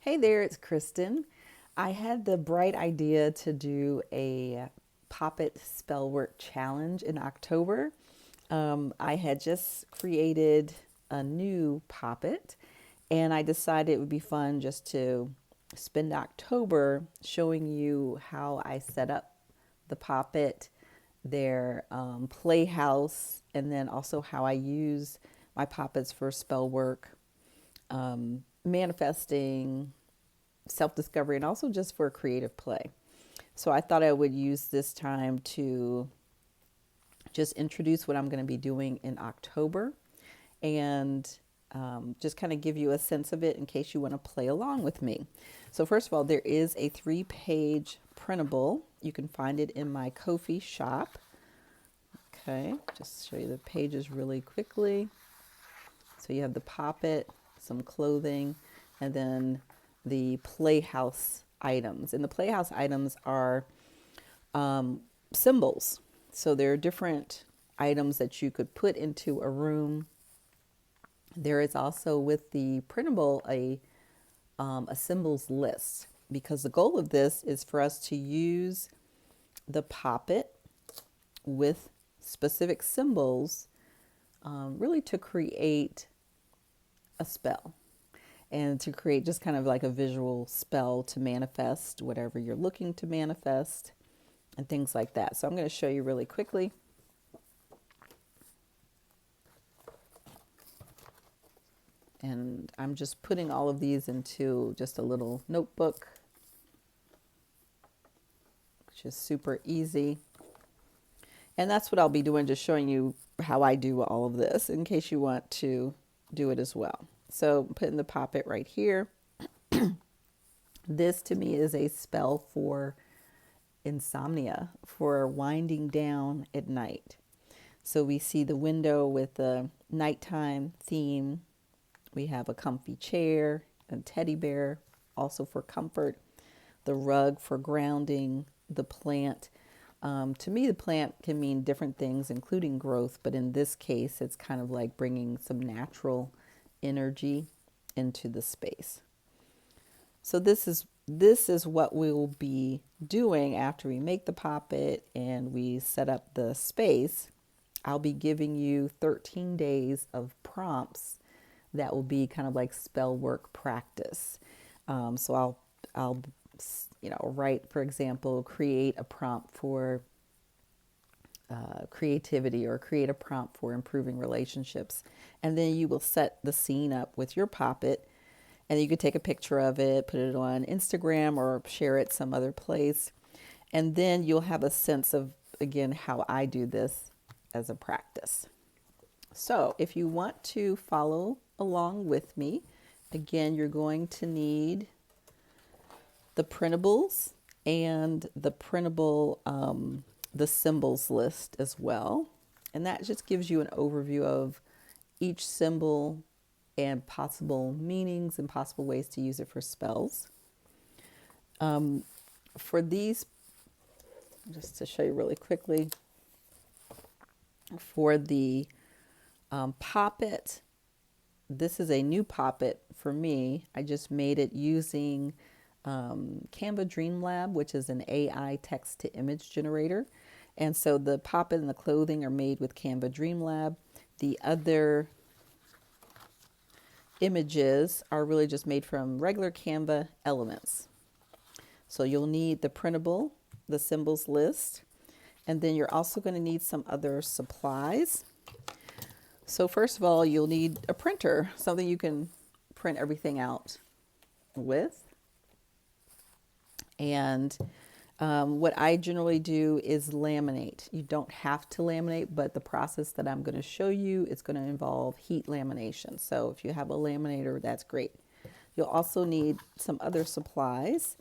Hey there, it's Kristen. I had the bright idea to do a Poppet Spellwork challenge in October. I had just created a new Poppet, and I decided it would be fun just to spend October showing you how I set up the Poppet, their playhouse, and then also how I use my Poppets for spell work, manifesting, self discovery, and also just for creative play. So I thought I would use this time to just introduce what I'm going to be doing in October and just kind of give you a sense of it in case you want to play along with me. So, first of all, there is a 3-page printable. You can find it in my Ko-fi shop. Okay, just show you the pages really quickly. So, you have the Poppet, some clothing, and then the playhouse items. And the playhouse items are symbols. So there are different items that you could put into a room. There is also with the printable a symbols list, because the goal of this is for us to use the Poppet with specific symbols, really to create a spell and to create just kind of like a visual spell to manifest whatever you're looking to manifest and things like that. So I'm going to show you really quickly. And I'm just putting all of these into just a little notebook, which is super easy. And that's what I'll be doing, just showing you how I do all of this in case you want to do it as well. So I'm putting the Poppet right here. This to me is a spell for insomnia, for winding down at night. So we see the window with the nighttime theme. We have a comfy chair, a teddy bear, also for comfort, the rug for grounding, the plant. To me, the plant can mean different things, including growth, but in this case, it's kind of like bringing some natural energy into the space. So this is what we will be doing after we make the Poppet and we set up the space. I'll be giving you 13 days of prompts that will be kind of like spell work practice. So I'll write, for example, create a prompt for creativity, or create a prompt for improving relationships, and then you will set the scene up with your Poppet. And you could take a picture of it, put it on Instagram, or share it some other place. And then you'll have a sense of, again, how I do this as a practice. So if you want to follow along with me, again, you're going to need the printables and the printable, the symbols list as well. And that just gives you an overview of each symbol and possible meanings and possible ways to use it for spells. For these, just to show you really quickly, for the Poppet, this is a new Poppet for me. I just made it using Canva Dream Lab, which is an AI text to image generator. And so the Poppet and the clothing are made with Canva Dream Lab. The other images are really just made from regular Canva elements. So you'll need the printable, the symbols list, and then you're also going to need some other supplies. So first of all, you'll need a printer, something you can print everything out with. And what I generally do is laminate. You don't have to laminate, but the process that I'm going to show you is going to involve heat lamination. So if you have a laminator, that's great. You'll also need some other supplies.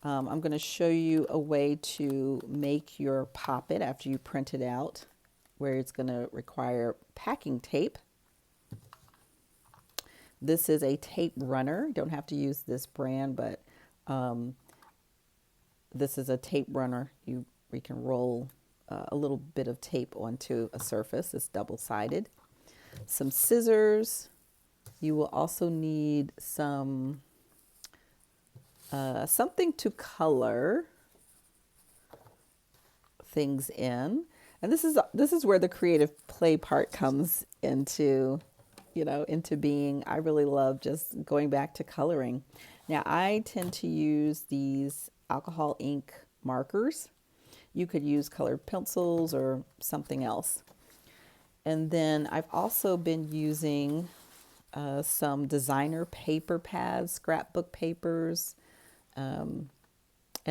I'm going to show you a way to make your Poppet after you print it out, where it's going to require packing tape. This is a tape runner. You don't have to use this brand, but this is a tape runner. We can roll a little bit of tape onto a surface. It's double-sided. Some scissors. You will also need some something to color things in. And this is where the creative play part comes into, into being. I really love just going back to coloring. Now, I tend to use these alcohol ink markers. You could use colored pencils or something else. And then I've also been using some designer paper pads, scrapbook papers, and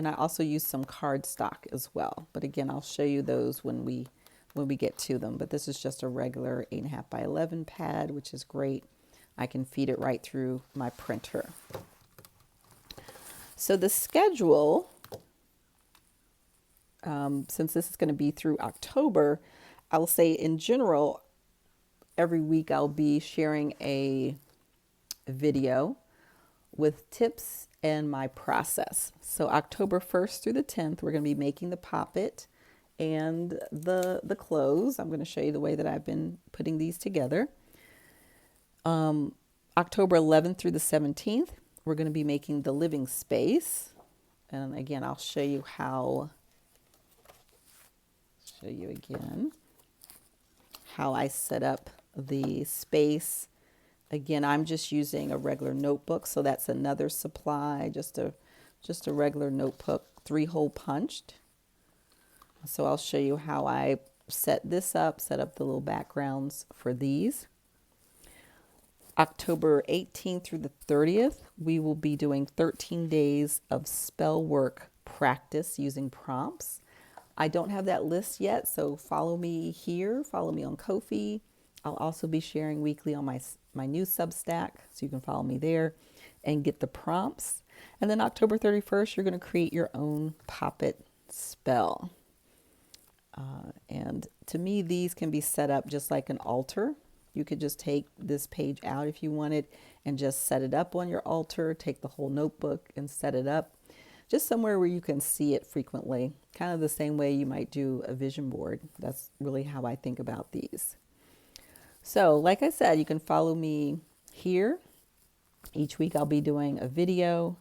I also use some cardstock as well. But again, I'll show you those when we get to them. But this is just a regular 8.5 by 11 pad, which is great. I can feed it right through my printer. So the schedule, since this is going to be through October, I will say in general, every week I'll be sharing a video with tips and my process. So October 1st through the 10th, we're going to be making the Poppet and the clothes. I'm going to show you the way that I've been putting these together. October 11th through the 17th, we're going to be making the living space. And again, I'll show you how I set up the space. Again, I'm just using a regular notebook, so that's another supply, just a regular notebook, 3-hole punched. So I'll show you how I set up the little backgrounds for these. October 18th through the 30th, we will be doing 13 days of Spellwork practice using prompts. I don't have that list yet, so follow me here, follow me on Ko-fi. I'll also be sharing weekly on my new Substack, so you can follow me there and get the prompts. And then October 31st, you're going to create your own Poppet spell. And to me, these can be set up just like an altar. You could just take this page out if you wanted and just set it up on your altar, take the whole notebook and set it up just somewhere where you can see it frequently, kind of the same way you might do a vision board. That's really how I think about these. So like I said, you can follow me here. Each week I'll be doing a video,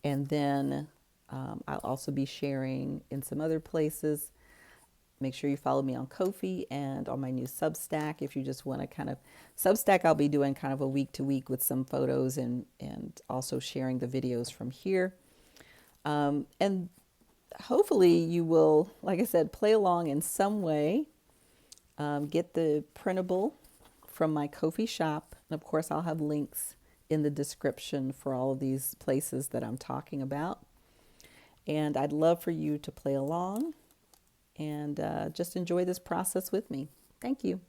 and then I'll also be sharing in some other places. Make sure you follow me on Ko-fi and on my new Substack. If you just want to kind of, Substack I'll be doing kind of a week to week with some photos and also sharing the videos from here. And hopefully you will, like I said, play along in some way. Get the printable from my Ko-fi shop. And of course, I'll have links in the description for all of these places that I'm talking about. And I'd love for you to play along and just enjoy this process with me. Thank you.